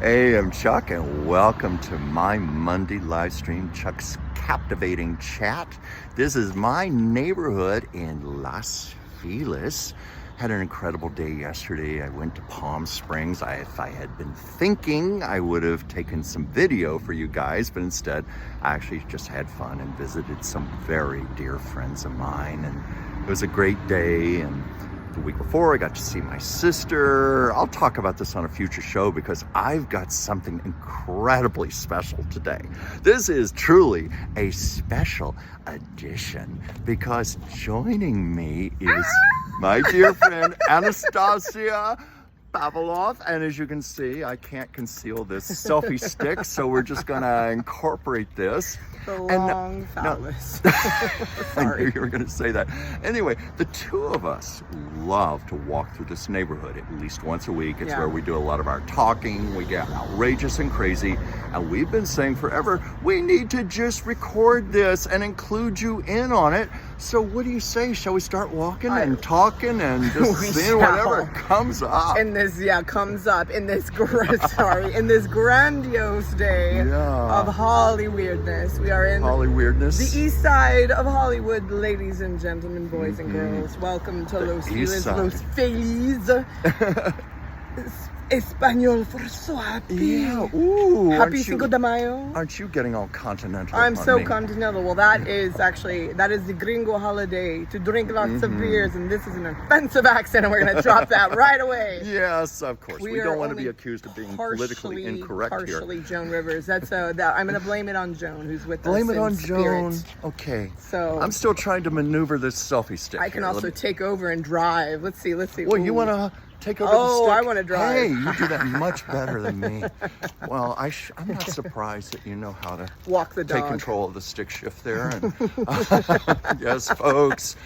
Hey, I'm Chuck, and welcome to my Monday live stream, Chuck's Captivating Chat. This is my neighborhood in Las Feliz. Had an incredible day yesterday. I went to Palm Springs. If I had been thinking, I would have taken some video for you guys, but instead, I actually just had fun and visited some very dear friends of mine, and it was a great day. And the week before, I got to see my sister. I'll talk about this on a future show because I've got something incredibly special today. This is truly a special edition because joining me is my dear friend Anastasia Paveloff, and as you can see, I can't conceal this selfie stick, so we're just gonna incorporate this. The long phallus. I knew you were gonna say that. Anyway, the two of us love to walk through this neighborhood at least once a week. It's where we do a lot of our talking. We get outrageous and crazy, and we've been saying forever, we need to just record this and include you in on it. So what do you say? Shall we start walking and talking and just seeing whatever comes up? Comes up in this in this grandiose day of Holly weirdness. We are in Holly weirdness. The east side of Hollywood, ladies and gentlemen, boys and girls. Welcome to Los Feliz. Espanol for so happy. Yeah. Ooh. Happy Cinco de Mayo. Aren't you getting all continental? I'm so continental. Well, that is the gringo holiday to drink lots of beers, and this is an offensive accent, and we're going to drop that right away. Yes, of course. We don't want to be accused of being politically incorrect partially here. Joan Rivers. That's I'm going to blame it on Joan, who's with us. Blame it on spirit. Joan. Okay. So I'm still trying to maneuver this selfie stick. I can also take over and drive. Let's see. Well, you want to take over the stick? I want to drive. Hey, you do that much better than me. Well, I'm not surprised that you know how to walk the dog. Take control of the stick shift there. And, yes, folks.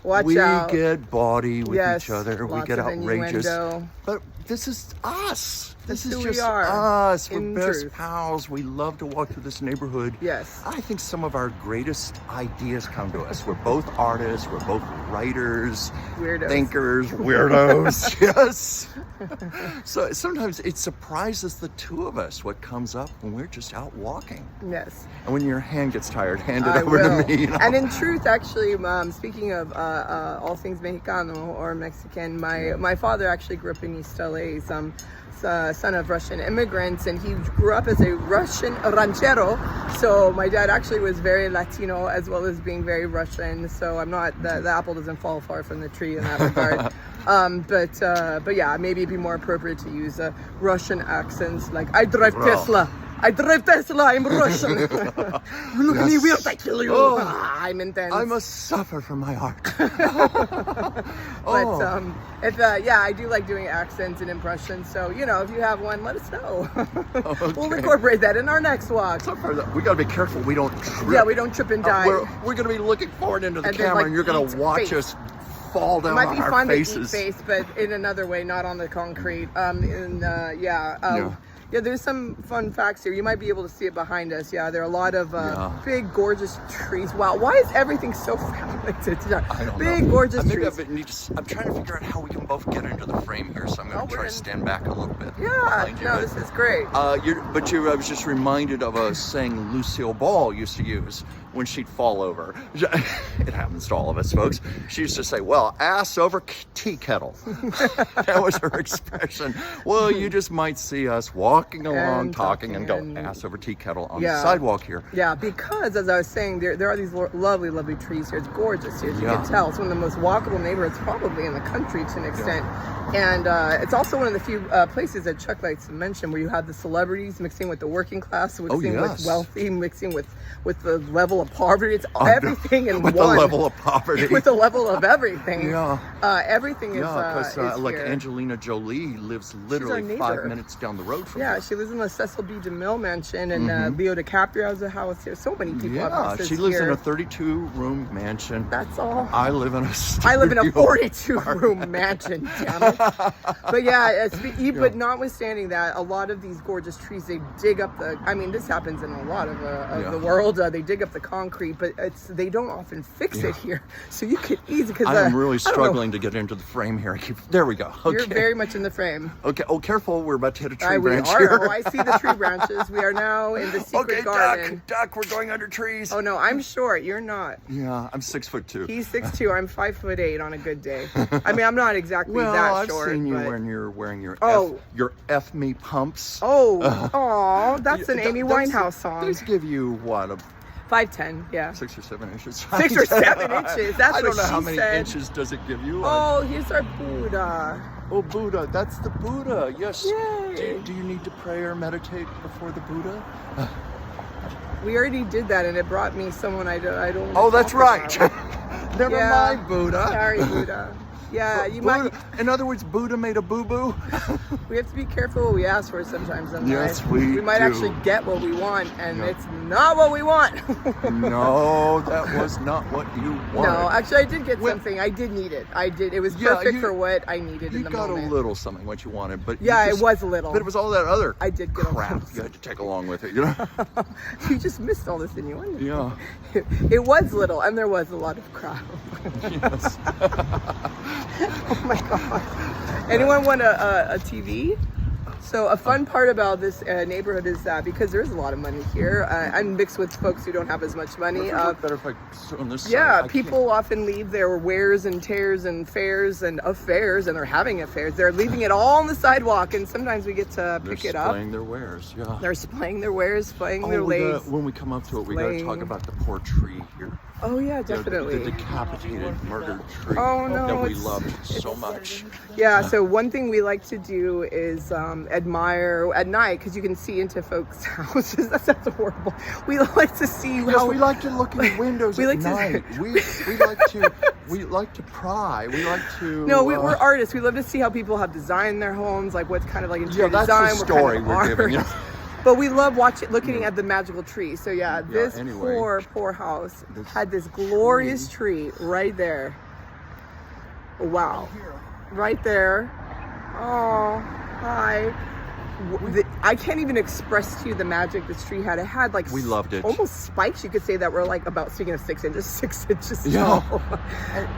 Watch out. We get bawdy with each other. We get outrageous. Innuendo. But this is us. This is who just we are. us. We're In best truth. pals. We love to walk through this neighborhood. Yes. I think some of our greatest ideas come to us. We're both artists. We're both writers. Weirdos. Thinkers. Weirdos. Yes. So sometimes it surprises the two of us what comes up when we're just out walking. Yes. And when your hand gets tired, hand it over to me. You know? And in truth, actually, speaking of all things Mexicano or Mexican, my father actually grew up in East LA. Son of Russian immigrants, and he grew up as a Russian ranchero. So my dad actually was very Latino as well as being very Russian. So I'm not the apple doesn't fall far from the tree in that regard. But yeah, maybe it'd be more appropriate to use Russian accents like I drive Tesla. I drive Tesla, I'm Russian. You look at me weird, I kill you. I'm intense. I must suffer from my art. But I do like doing accents and impressions. So, if you have one, let us know. Okay. We'll incorporate that in our next walk. We got to be careful we don't trip. Yeah, we don't trip and die. We're going to be looking forward into the camera, and you're going to watch us fall down on our faces. It might be fun to eat face, but in another way, not on the concrete. Yeah, there's some fun facts here. You might be able to see it behind us. Yeah, there are a lot of big, gorgeous trees. Wow, why is everything so fragmented? I don't big, know. gorgeous trees. I'm trying to figure out how we can both get into the frame here, so I'm going to try to stand back a little bit. Yeah, this is great. I was just reminded of a saying Lucille Ball used to use when she'd fall over. It happens to all of us, folks. She used to say, well, ass over tea kettle. That was her expression. Well, you just might see us walking along, talking, and go ass over tea kettle on the sidewalk here. Yeah, because as I was saying, there are these lovely, lovely trees here. It's gorgeous here, as you can tell. It's one of the most walkable neighborhoods probably in the country to an extent. And it's also one of the few places that Chuck likes to mention where you have the celebrities mixing with the working class, mixing with wealthy, mixing with the level of poverty. It's everything in one. With the level of poverty. With the level of everything. Everything is because like here. Angelina Jolie lives literally 5 minutes down the road from here. She lives in the Cecil B. DeMille mansion, and Leo DiCaprio has a house here. So many people have houses she lives here. in a 32-room mansion. That's all. I live in a 42-room mansion, damn it. But but notwithstanding that, a lot of these gorgeous trees, they dig up this happens in a lot of the world. They dig up the concrete, but they don't often fix it here, so you could easily. Because I am really struggling to get into the frame here. There we go. Okay. You're very much in the frame. Okay. Oh, careful! We're about to hit a tree We branch are. here. Oh, I see the tree branches. We are now in the secret garden. Duck, we're going under trees. Oh no, I'm short. You're not. Yeah, I'm 6'2". He's 6'2". I'm 5'8" on a good day. I mean, I'm not exactly Well, that short. I've seen you but... when you're wearing your F me pumps. Oh, that's an Amy Winehouse song. These give you what, 5'10", yeah. 6 or 7 inches. 6 or 7 inches. That's I don't what know she how many said. inches does it give you. Oh, here's our Buddha. Oh, Buddha, that's the Buddha. Yes. Yay. Do you need to pray or meditate before the Buddha? We already did that, and it brought me someone I don't. Oh, that's right. Never Yeah. mind, Buddha. Sorry, Buddha. Yeah, you might. In other words, Buddha made a boo-boo. We have to be careful what we ask for sometimes in Yes, life. we might do. actually get what we want, and it's not what we want. No, that was not what you wanted. No, actually, I did get something. I did need it. I did. It was perfect for what I needed in the moment. You got a little something what you wanted, but it was a little. But it was all that other I did get crap a little. you had to take along with it, you know? You just missed all this, didn't you? Yeah. It was little, and there was a lot of crap. Yes. Oh my god! Anyone want a TV? So a fun part about this neighborhood is that because there's a lot of money here, I'm mixed with folks who don't have as much money. Better if I sit on this Yeah, side. people often leave their wears and tears and fairs and affairs, and they're having affairs. They're leaving it all on the sidewalk, and sometimes we get to pick it up. They're displaying their wares, yeah. They're displaying their wares, displaying their lace. When we come up to it, we got to talk about the poor tree here. Oh yeah, definitely. The decapitated, murdered tree Oh no, that we loved so much. Yeah, so one thing we like to do is admire at night, because you can see into folks' houses. That sounds horrible. We like to see how we like to look in the windows at night. We like to pry. We like to. No, we're artists. We love to see how people have designed their homes, like what's kind of like interior that's design. the story we're giving you. But we love looking at the magical tree. So this anyway, poor house had this glorious tree right there. Wow. Right there. Oh, hi. I can't even express to you the magic this tree had. It had like we loved it. Almost spikes, you could say, that were like about, speaking of 6 inches, 6 inches tall.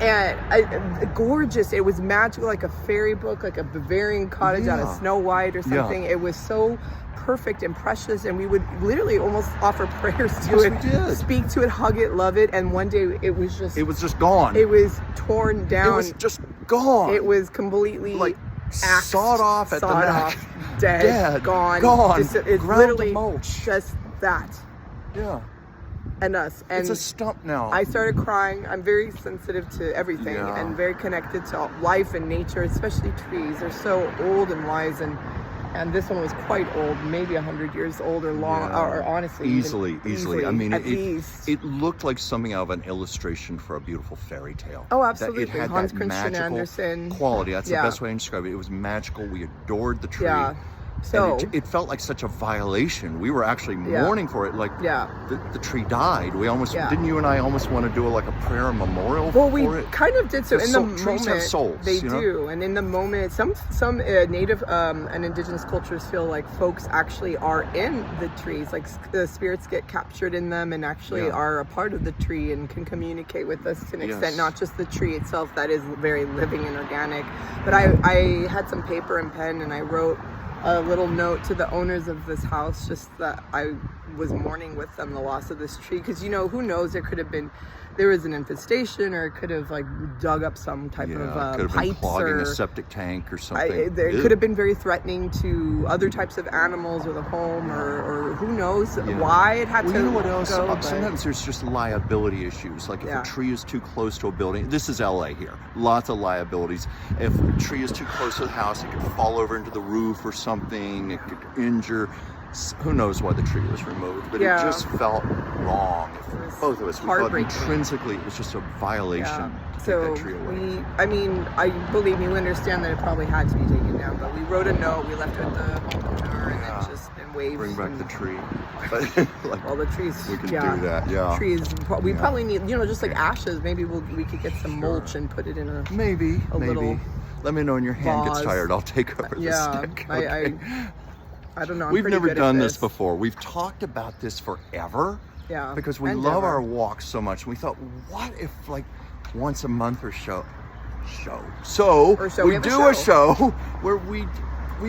And gorgeous. It was magical, like a fairy book, like a Bavarian cottage out of Snow White or something. It was so perfect and precious, and we would literally almost offer prayers to it, speak to it, hug it, love it, and one day it was just gone. It was torn down. It was just gone. It was completely like sawed off at the neck. Dead, gone. It's literally just that. Yeah. And us. And it's a stump now. I started crying. I'm very sensitive to everything and very connected to life and nature, especially trees. They're so old and wise, and this one was quite old, maybe 100 years old or long, or honestly. Easily. I mean, it looked like something out of an illustration for a beautiful fairy tale. Oh, absolutely. It had Hans that Christian magical Andersen quality. That's the best way to describe it. It was magical. We adored the tree. Yeah. So and it felt like such a violation. We were actually mourning for it. Like the tree died. We almost didn't you and I almost want to do a prayer memorial for it? Well, we kind of did. So in the moment, trees have souls, they do, and in the moment, some native and indigenous cultures feel like folks actually are in the trees, like the spirits get captured in them and actually are a part of the tree and can communicate with us to an extent, not just the tree itself that is very living and organic. But I had some paper and pen, and I wrote a little note to the owners of this house, just that I was mourning with them the loss of this tree, because who knows, there was an infestation, or it could have dug up some type of could have pipes, been clogging or a septic tank or something. It could have been very threatening to other types of animals or the home, or who knows why it had to you know what else? go, Sometimes there's just liability issues. Like if a tree is too close to a building, this is LA here, lots of liabilities. If a tree is too close to the house, it could fall over into the roof or something, it could injure. Who knows why the tree was removed, but it just felt wrong. Both of us, we felt intrinsically it was just a violation to take that tree away. I believe you understand that it probably had to be taken down, but we wrote a note, we left it with the homeowner, and waved. Bring back the tree. Well, the trees. We can do that. Trees. We probably need, just like ashes. Maybe we could get some mulch and put it in a maybe. Little Let me know when your hand gets tired. I'll take over the stick. I don't know. We've never done this before. We've talked about this forever. Yeah. Because we And love ever. our walks so much. We thought, what if like once a month or so we we have a do a show. show where we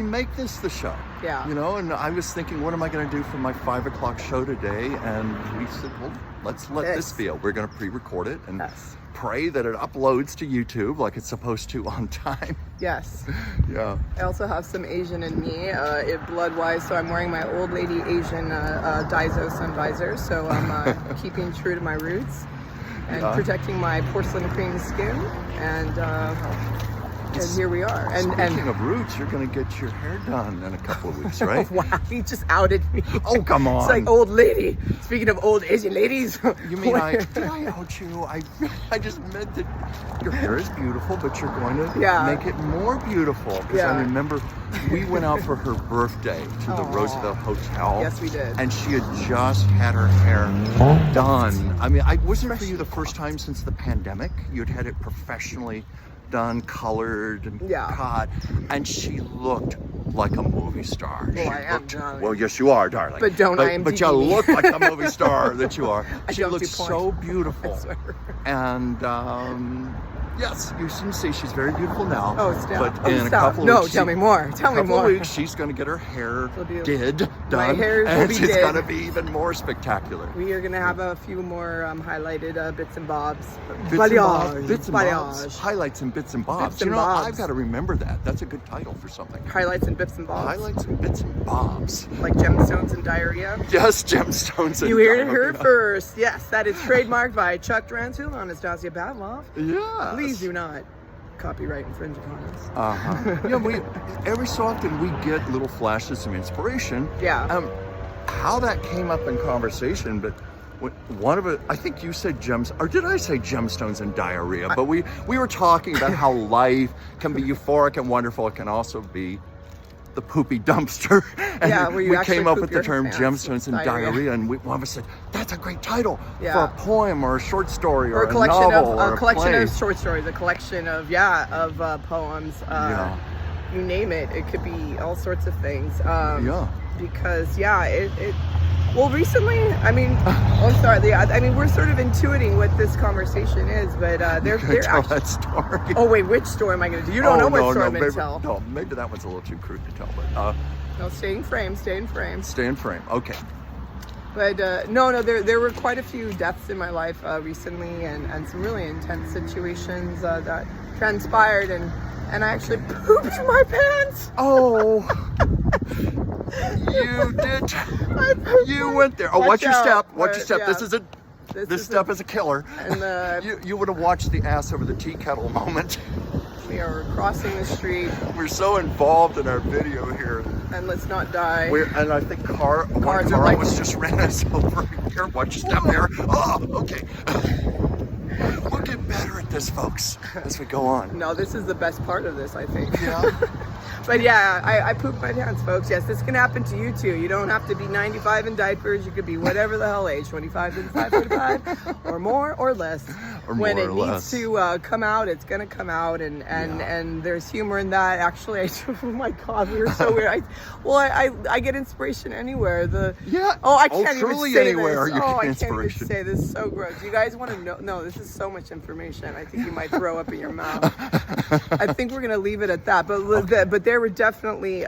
make this the show. Yeah. You know, and I was thinking, what am I going to do for my 5 o'clock show today? And we said, well, let's let this be. We're going to pre-record it and pray that it uploads to YouTube like it's supposed to on time. Yes. Yeah. I also have some Asian in me, blood-wise, so I'm wearing my old lady Asian Daiso sun visor, so I'm keeping true to my roots and protecting my porcelain cream skin, and here we are. Speaking of roots, you're going to get your hair done in a couple of weeks, right? Wow, he just outed me. Oh, come on. It's like old lady. Speaking of old Asian ladies. You mean did I out you? I just meant that your hair is beautiful, but you're going to make it more beautiful. Because I remember we went out for her birthday to the Roosevelt Hotel. Yes, we did. And she had just had her hair done. I mean, wasn't for you the first time since the pandemic? You'd had it professionally done, colored, and cut, and she looked like a movie star. Well, I am, darling. Well, yes, you are, darling. But but you look like a movie star that you are. She don't looks do porn. so beautiful. I swear. And yes, you can see she's very beautiful now. Oh, stop. But in a couple of weeks, tell me more. Tell me more. Couple of weeks, she's going to get her hair done. My hair will and be it's did. going to be even more spectacular. We are going to have a few more highlighted bits and bobs. Bits and bobs. Highlights and bits and bobs. Bits and bobs. I've got to remember that. That's a good title for something. Highlights and bits and bobs. Highlights and bits and bobs. Like gemstones and diarrhea. Yes, gemstones and You heard it diarrhea. here first. Yes, that is trademarked by Chuck Drantul, Anastasia, Paveloff. Yeah. Please do not copyright infringe upon us. Yeah, every so often we get little flashes of inspiration. Yeah. How that came up in conversation, but one of it, I think you said or did I say gemstones and diarrhea? But we were talking about how life can be euphoric and wonderful. It can also be the poopy dumpster. And where you we came up with the your term pants gemstones and diarrhea, and one of us said, that's a great title for Yeah. a poem or a short story or a collection novel of or a collection play. of short stories, a collection of poems. You name it. It could be all sorts of things. Because well, recently, I mean, we're sort of intuiting what this conversation is, but they're tell actually. that story. Oh wait, which story am I going to do? You don't know what story I'm going maybe, to tell. No, maybe that one's a little too crude to tell, but No, stay in frame. stay in frame. Okay. But there were quite a few deaths in my life recently, and some really intense situations that transpired, and I actually pooped my pants. Oh, you did. You went there. Oh, watch your step. Watch your step. Yeah. This step is a killer. And you would have watched the ass over the tea kettle moment. we are crossing the street, We're so involved in our video here. and let's not die. And I think one Cars are car like- almost just ran us over. Here, watch your step there. Oh, okay. We'll get better at this, folks, as we go on. No, this is the best part of this, I think. Yeah. But yeah, I pooped my pants, folks. Yes, this can happen to you too. You don't have to be 95 in diapers. You could be whatever the hell age, 25, 35, 45, or more or less. When it needs to come out, it's gonna come out, and there's humor in that. Actually, oh my God, we were so weird. I get inspiration anywhere. I can't even truly say anywhere this. you get I can't inspiration. even say this. Is so gross. You guys want to know? No, this is so much information. I think you might throw up in your mouth. I think we're gonna leave it at that. But there were definitely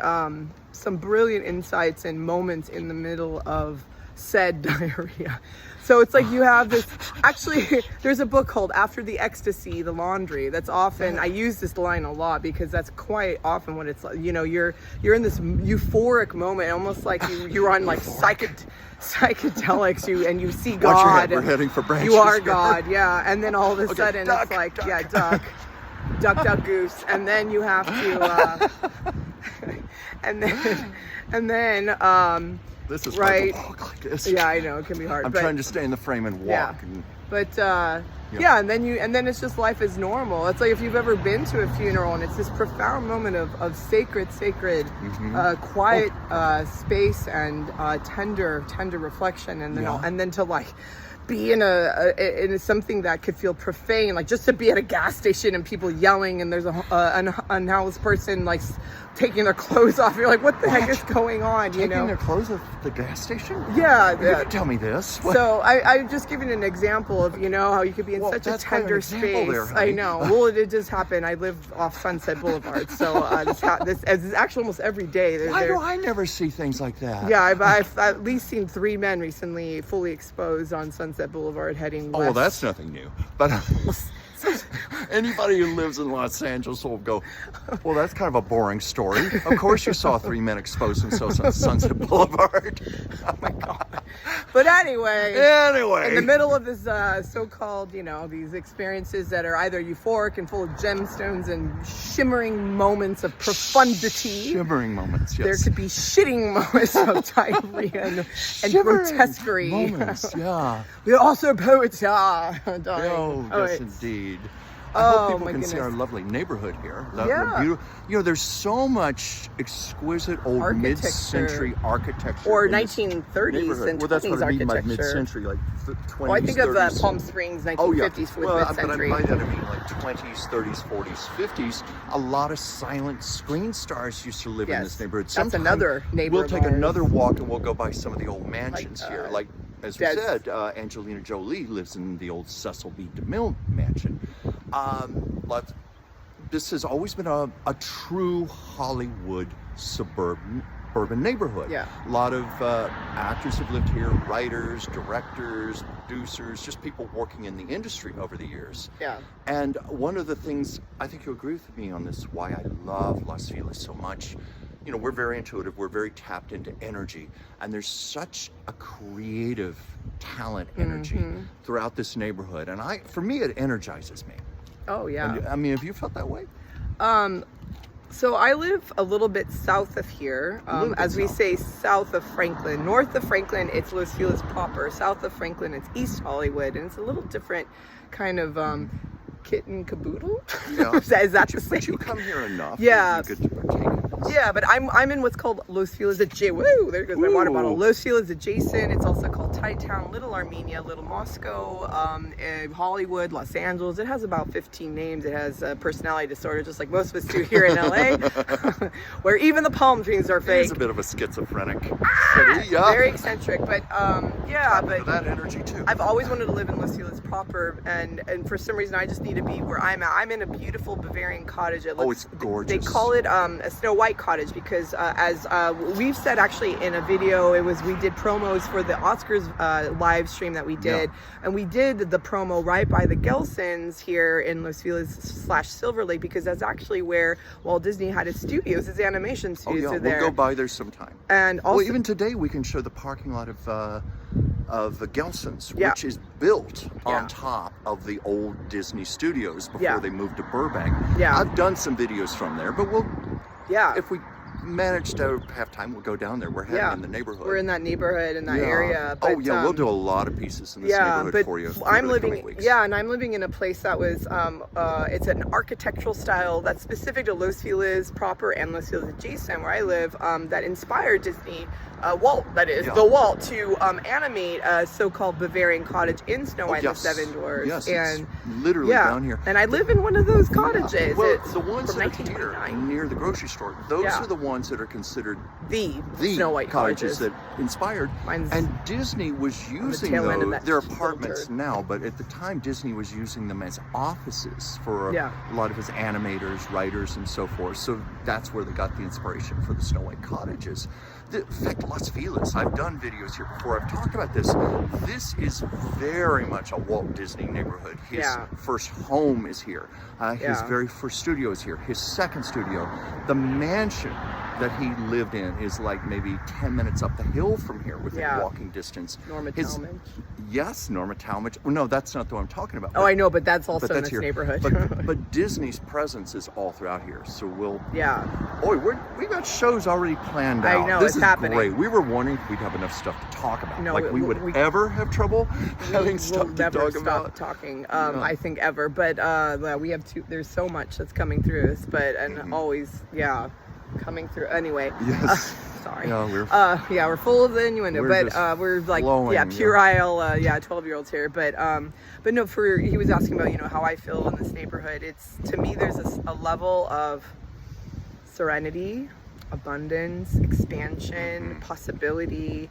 some brilliant insights and moments in the middle of said diarrhea. So it's like you have this, actually, there's a book called After the Ecstasy, The Laundry. That's often, I use this line a lot because that's quite often what it's like. You know, you're in this euphoric moment, almost like you're on like psychedelics, and you see God. Watch your head, we're heading for branches. You are God, yeah. And then all of a sudden duck, it's like, duck. duck, goose. And then you have to, and then, this is right. hard to walk like this. Yeah, I know, it can be hard. I'm trying to stay in the frame and walk. Yeah. But and then it's just life is normal. It's like if you've ever been to a funeral, and it's this profound moment of sacred, quiet space and tender reflection, and then to like be in something that could feel profane, like just to be at a gas station and people yelling, and there's an unhoused person like taking their clothes off. You're like, what the heck is going on? Taking their clothes at the gas station? Yeah. You didn't tell me this. What? So I'm just giving an example of, how you could be in such a tender space. There, I know. Well, it just happened. I live off Sunset Boulevard, so this is actually almost every day. Why do I never see things like that? Yeah, I've at least seen 3 men recently fully exposed on Sunset Boulevard heading west. Oh, well, that's nothing new. But anybody who lives in Los Angeles will go, well, that's kind of a boring story. Of course you saw 3 men exposed themselves on Sunset Boulevard. Oh my God. But anyway, in the middle of this so-called, these experiences that are either euphoric and full of gemstones and shimmering moments of profundity. Shimmering moments, yes. There could be shitting moments of diarrhea and grotesquerie. Moments, yeah. We're also poets, darling. Oh, yes, indeed. I Oh, hope people my can see goodness. our lovely neighborhood here. Yeah. There's so much exquisite old Architecture. mid-century architecture. Or in this 1930s neighborhood. and Well, that's 20s what I mean by architecture. mid-century, like 20s, Well, I think 30s. of Palm Springs, 1950s Oh, yeah. with Well, mid-century. but by that I mean like 20s, 30s, 40s, 50s. A lot of silent screen stars used to live in this neighborhood. That's Sometime another neighbor We'll of take ours. another walk and we'll go by some of the old mansions here. Like, as we Des- said, Angelina Jolie lives in the old Cecil B. DeMille mansion. This has always been a true Hollywood suburban neighborhood. Yeah. A lot of actors have lived here, writers, directors, producers, just people working in the industry over the years. Yeah. And one of the things, I think you'll agree with me on this, why I love Las Feliz so much, we're very intuitive, we're very tapped into energy, and there's such a creative talent energy throughout this neighborhood. And for me, it energizes me. Oh, yeah. And, I mean, have you felt that way? So I live a little bit south of here, as we say, south of Franklin. North of Franklin, it's Los Feliz proper. South of Franklin, it's East Hollywood, and it's a little different kind of kit and caboodle. Yeah. Is that the same? But you come here enough. Yeah. That you could partake in this. Yeah, but I'm in what's called Los Feliz adjacent. Woo! There goes my water bottle. Ooh. Los Feliz adjacent. It's also called Thai Town, Little Armenia, Little Moscow, Hollywood, Los Angeles. It has about 15 names. It has personality disorder, just like most of us do here in LA, where even the palm trees are fake. It's a bit of a schizophrenic city, yeah. Very eccentric, but but that energy too. I've always wanted to live in Los Feliz proper, and for some reason I just need to be where I'm at. I'm in a beautiful Bavarian cottage. It's gorgeous. They call it a Snow White cottage because as we've said actually in a video, we did promos for the Oscars live stream that we did, and we did the promo right by the Gelsons here in Los Feliz / Silver Lake, because that's actually where Walt Disney had his studios, his animation studios are there. We'll go by there sometime. And also, even today we can show the parking lot of the Gelsons, which is built on top of the old Disney studios before they moved to Burbank. Yeah. I've done some videos from there, but if we manage to have time, we'll go down there. We're heading in the neighborhood. We're in that neighborhood, in that area. But, we'll do a lot of pieces in this neighborhood for you. I'm living in a place that was, it's an architectural style that's specific to Los Feliz proper and Los Feliz adjacent, where I live, that inspired Disney, Walt, the Walt, to animate a so-called Bavarian cottage in Snow White and the Seven Dwarfs. Yes, and it's literally down here. And I live in one of those cottages. Well, it's the ones from that are here near the grocery store, those are the ones that are considered the Snow White cottages that inspired. And Disney was using those. They're apartments now, but at the time Disney was using them as offices for a lot of his animators, writers, and so forth. So that's where they got the inspiration for the Snow White cottages. In fact, Las Feliz, I've done videos here before. I've talked about this. This is very much a Walt Disney neighborhood. His first home is here. His very first studio is here. His second studio, the mansion that he lived in, is like maybe 10 minutes up the hill from here within walking distance. Norma Talmadge. Yes, Norma Talmadge. Well, no, that's not the one I'm talking about. I know, but that's also in this neighborhood. But Disney's presence is all throughout here. So we've got shows already planned out. I know, this it's happening. Great. We were wondering if we'd have enough stuff to talk about. No, we would ever have trouble having stuff to talk about. Stop talking. I think ever. But we have there's so much that's coming through us, always coming through. Anyway. Yes. Sorry. Yeah, we're full of the innuendo, we're like flowing, puerile 12-year-olds here. But no, he was asking about how I feel in this neighborhood. It's, to me, there's a level of serenity, abundance, expansion, possibility,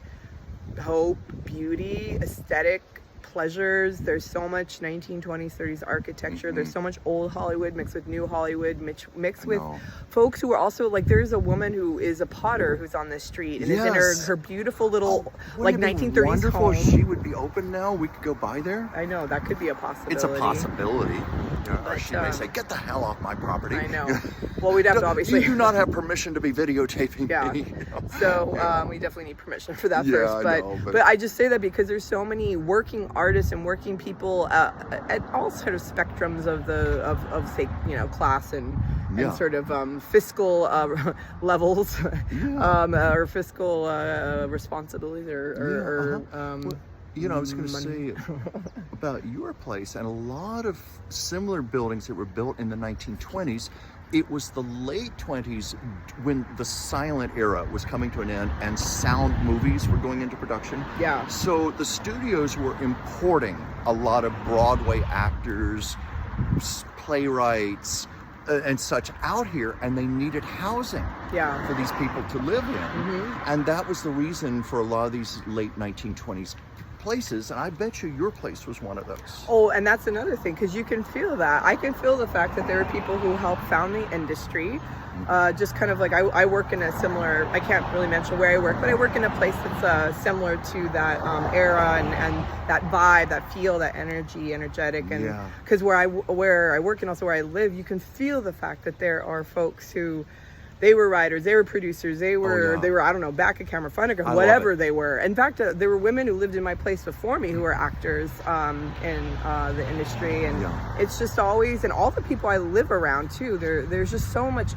hope, beauty, aesthetic, pleasures. There's so much 1920s, 30s architecture. There's so much old Hollywood mixed with new Hollywood, mixed with folks who are also like, there's a woman who is a potter who's on this street and is in her beautiful little like 1930s wonderful home. If she would be open now. We could go by there. I know, that could be a possibility. It's a possibility. Or But, she may say, get the hell off my property. I know. Well, we'd have to obviously. You do not have permission to be videotaping me. You know? So we definitely need permission for that first. I But, know, but I just say that because there's so many working artists and working people at all sort of spectrums of say, you know, class and sort of fiscal levels or fiscal responsibilities or you know, I was going to say about your place and a lot of similar buildings that were built in the 1920s. It was the late 20s when the silent era was coming to an end and sound movies were going into production. Yeah. So the studios were importing a lot of Broadway actors, playwrights, and such out here, and they needed housing for these people to live in. And that was the reason for a lot of these late 1920s places, and I bet you your place was one of those. Oh, and that's another thing, because you can feel that. I can feel the fact that there are people who helped found the industry. Just kind of like I work in a similar, I can't really mention where I work, but I work in a place that's similar to that era and that vibe, that feel, that energetic, and because where I work and also where I live, you can feel the fact that there are folks who, they were writers, they were producers, they were I don't know, back of camera, front of camera, whatever they were. In fact, there were women who lived in my place before me who were actors in the industry, and it's just always, and all the people I live around too, there's just so much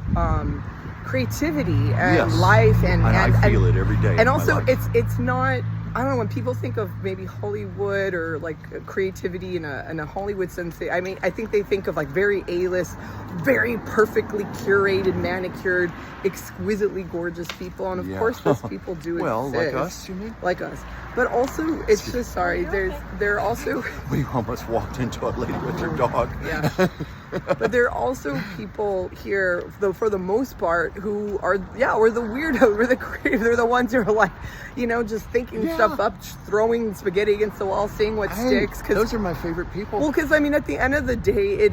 creativity and life, and I feel it every day. And also, it's not, I don't know, when people think of maybe Hollywood or like creativity in a Hollywood sense, I mean, I think they think of like very A-list, very perfectly curated, manicured, exquisitely gorgeous people. And of course those people do exist. Like us, you mean? Like us. But also, it's just, there are also... We almost walked into a lady with her dog. Yeah. But there are also people here, though, for the most part, who are, we're the weirdos, we're the creative, they're the ones who are like, you know, just thinking stuff up, throwing spaghetti against the wall, seeing what sticks. Those are my favorite people. Well, because, I mean, at the end of the day,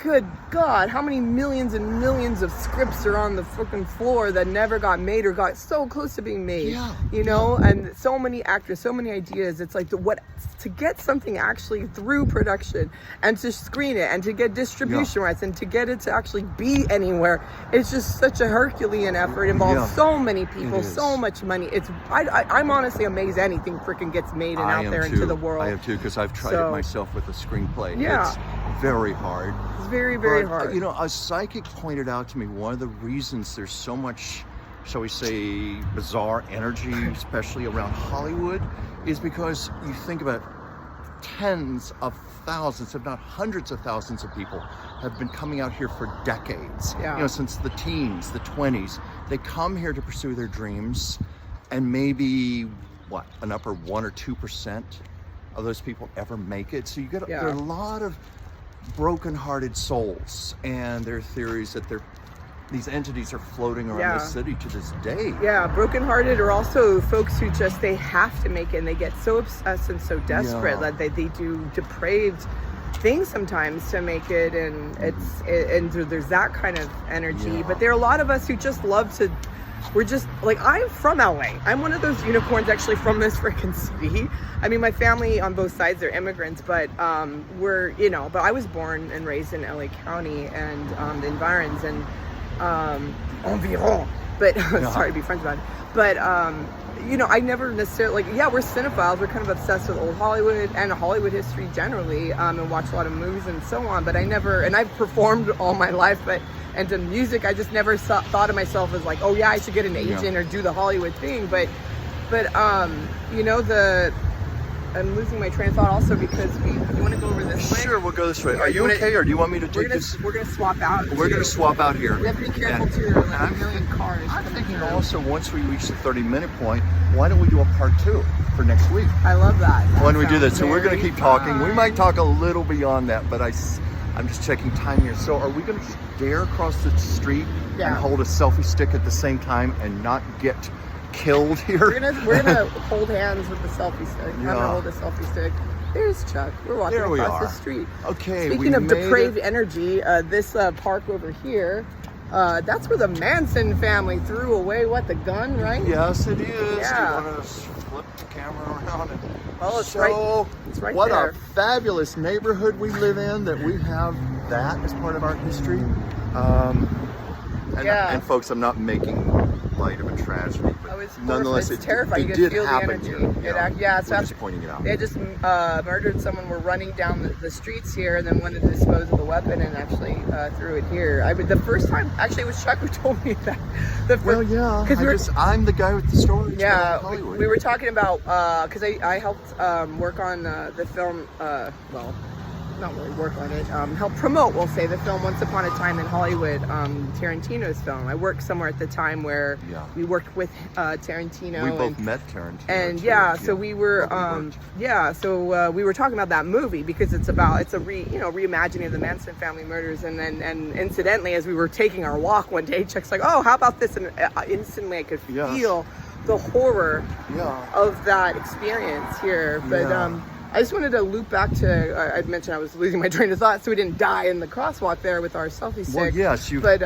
good God, how many millions and millions of scripts are on the fucking floor that never got made or got so close to being made, you know? And so many actors, so many ideas. It's like to get something actually through production and to screen it and to get distribution rights and to get it to actually be anywhere. It's just such a Herculean effort. It involves so many people, so much money. I'm honestly amazed anything freaking gets made and out there into the world. I am too, because I've tried it myself with a screenplay. Yeah. It's very hard. Very, very hard. You know, a psychic pointed out to me one of the reasons there's so much, shall we say, bizarre energy, especially around Hollywood, is because you think about tens of thousands, if not hundreds of thousands of people have been coming out here for decades. You know, since the teens, the 20s. They come here to pursue their dreams, and maybe, an upper 1 or 2% of those people ever make it. So you get there are a lot of broken-hearted souls, and there are theories that these entities are floating around the city to this day. Yeah, broken-hearted, or also folks who just, they have to make it, and they get so obsessed and so desperate that they do depraved things sometimes to make it, and and there's that kind of energy. But there are a lot of us who just love to, we're just like, I'm from LA. I'm one of those unicorns actually from this freaking city. I mean, my family on both sides, they're immigrants, but we're, you know, but I was born and raised in LA County and the environs and environ. But sorry to be French about it. But you know, I never necessarily, like, we're cinephiles. We're kind of obsessed with old Hollywood and Hollywood history generally, and watch a lot of movies and so on. But I've performed all my life, and to music, I just never thought of myself as like, oh yeah, I should get an agent or do the Hollywood thing. But you know, I'm losing my train of thought also because you want to go over this way? Sure, we'll go this way. Are you okay, or do you want me to take this? We're going to swap out. We're going to swap out here. We have to be careful too. There are like a million cars. I'm thinking also, once we reach the 30-minute point, why don't we do a part 2 for next week? I love that. When we do that. So we're going to keep talking. We might talk a little beyond that, but I I'm just checking time here. So are we going to dare cross the street and Yeah. hold a selfie stick at the same time and not get killed here? We're gonna hold hands with the selfie stick. I'm Yeah. gonna hold a selfie stick. There's Chuck. We're walking There we across the are. street. Okay, Speaking of made depraved it. energy, this park over here, that's where the Manson family threw away the gun, right? Yes, it is. Yeah. You want to flip the camera around? And Oh, it's so, right what there. a fabulous neighborhood we live in that we have that as part of our history. Yeah. And folks, I'm not making light of a tragedy, but Oh, it's nonetheless, it's terrifying. it You did can feel the happen energy. here. So we're just pointing it out. they just murdered someone. Were running down the streets here, and then wanted to dispose of the weapon, and actually threw it here. The first time, actually, it was Chuck who told me that. Well, yeah, because I'm the guy with the story. yeah, we were talking about because I helped work on the film. Well, not really work on it. Help promote, we'll say, the film Once Upon a Time in Hollywood, Tarantino's film. I worked somewhere at the time where we worked with Tarantino. We both met Tarantino. And too. so we were we were talking about that movie because it's a reimagining of the Manson family murders, and incidentally, as we were taking our walk one day, Chuck's like, oh, how about this? And instantly I could feel the horror of that experience here. But I just wanted to loop back to, I'd mentioned I was losing my train of thought, so we didn't die in the crosswalk there with our selfie stick. Well, yes, but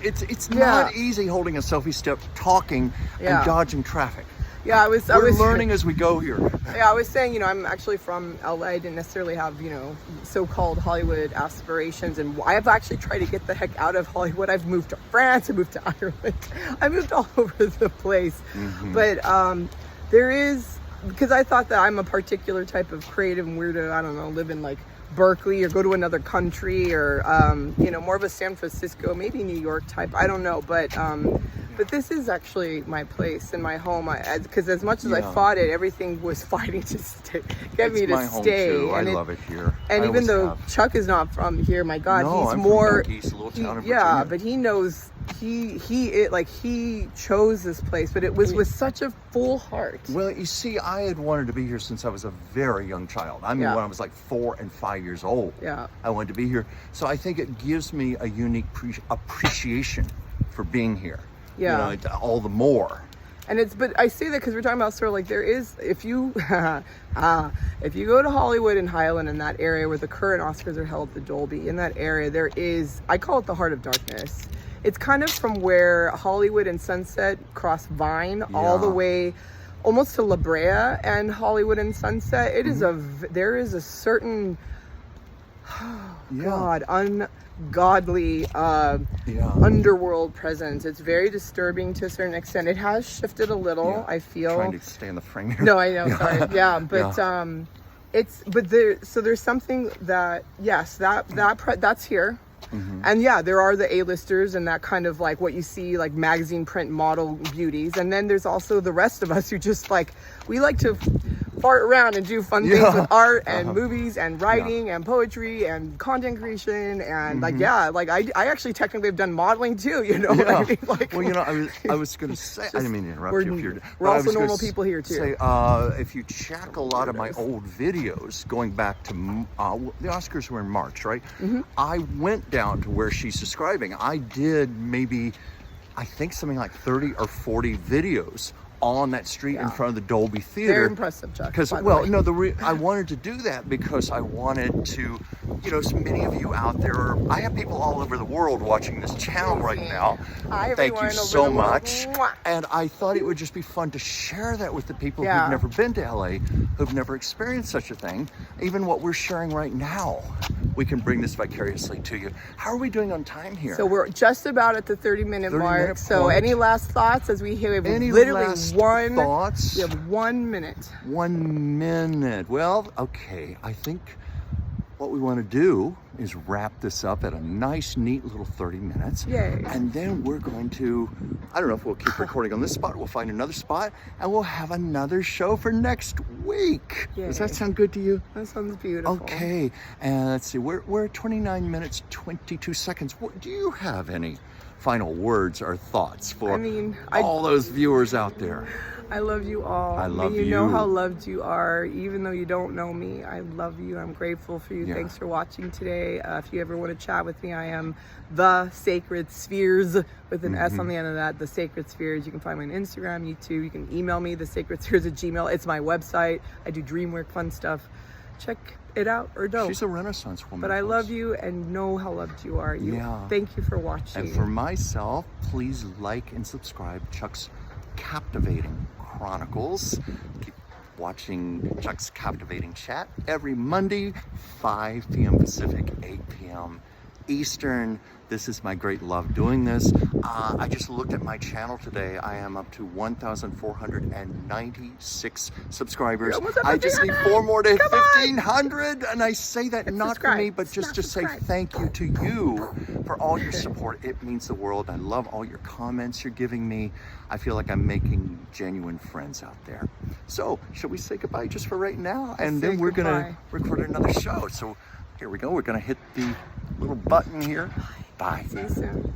it's not easy holding a selfie stick, talking and dodging traffic. Yeah, I was learning as we go here. Yeah, I was saying, I'm actually from LA. I didn't necessarily have, so-called Hollywood aspirations, and I've actually tried to get the heck out of Hollywood. I've moved to France, I moved to Ireland, I moved all over the place. But there is, because I thought that I'm a particular type of creative weirdo, I don't know, live in like Berkeley or go to another country or, more of a San Francisco, maybe New York type, I don't know, but this is actually my place and my home, because as much as I fought it, everything was fighting to get me to my home stay. too. And I love it here. And I even though have. Chuck is not from here, my God, No, he's I'm more, from Northeast, a little town in yeah, Virginia. but he knows, he chose this place, but it was with such a full heart. Well, you see, I had wanted to be here since I was a very young child. I mean, when I was like 4 and 5 years old, I wanted to be here. So I think it gives me a unique appreciation for being here. All the more. And but I say that because we're talking about sort of like there is, if you go to Hollywood and Highland in that area where the current Oscars are held at the Dolby, in that area there is, I call it the Heart of Darkness. It's kind of from where Hollywood and Sunset cross Vine all the way almost to La Brea and Hollywood and Sunset. It is there is a certain ungodly underworld presence. It's very disturbing to a certain extent. It has shifted a little, I feel. Trying to stay in the frame here. No, I know, sorry. But there's something that that's here. And there are the A-listers and that kind of like what you see like magazine print model beauties, and then there's also the rest of us who just like, we like to fart around and do fun things with art and movies and writing and poetry and content creation and I actually technically have done modeling too, what I mean? Like, well, I was going to say, I didn't mean to interrupt you. We're also normal people here too. Say, if you check a lot of my old videos going back to the Oscars were in March, right? I went down to where she's describing. I did maybe, I think something like 30 or 40 videos on that street in front of the Dolby Theater. Very impressive, Chuck. Because, I wanted to do that because I wanted to, so many of you out there, I have people all over the world watching this channel right now. Hi, Thank you so much. And I thought it would just be fun to share that with the people who've never been to LA, who've never experienced such a thing. Even what we're sharing right now, we can bring this vicariously to you. How are we doing on time here? So we're just about at the 30-minute mark. So any last thoughts as we have thoughts? We have 1 minute. 1 minute. Well, okay. I think what we want to do is wrap this up at a nice, neat little 30 minutes. Yay. And then we're going to, I don't know if we'll keep recording on this spot. We'll find another spot and we'll have another show for next week. Yay. Does that sound good to you? That sounds beautiful. Okay. And let's see, we're at 29 minutes, 22 seconds. Do you have any final words or thoughts for all those viewers out there? I love you all. I love you. You know you. how loved you are, even though you don't know me. I love you. I'm grateful for you. Yeah. Thanks for watching today. If you ever want to chat with me, I am the Sacred Spheres with an S on the end of that. The Sacred Spheres. You can find me on Instagram, YouTube. You can email me, thesacredspheres@gmail.com. It's my website. I do dream work, fun stuff. Check it out or don't. She's a Renaissance woman. But I folks. love you and know how loved you are. Yeah. Thank you for watching. And for myself, please like and subscribe Chuck's Captivating Chronicles. Keep watching Chuck's Captivating Chat every Monday, 5 p.m. Pacific, 8 p.m. Eastern. This is my great love doing this. I just looked at my channel today. I am up to 1,496 subscribers. You're almost at I just need 1,500. 4 more to Come on. 1,500. And I say that not for subscribe. me, but just to say Subscribe. thank you to you for all your support. It means the world. I love all your comments you're giving me. I feel like I'm making genuine friends out there. So, shall we say goodbye just for right now? And Say then we're going to goodbye. record another show. So, here we go. We're going to hit the little button here. Bye. See you soon.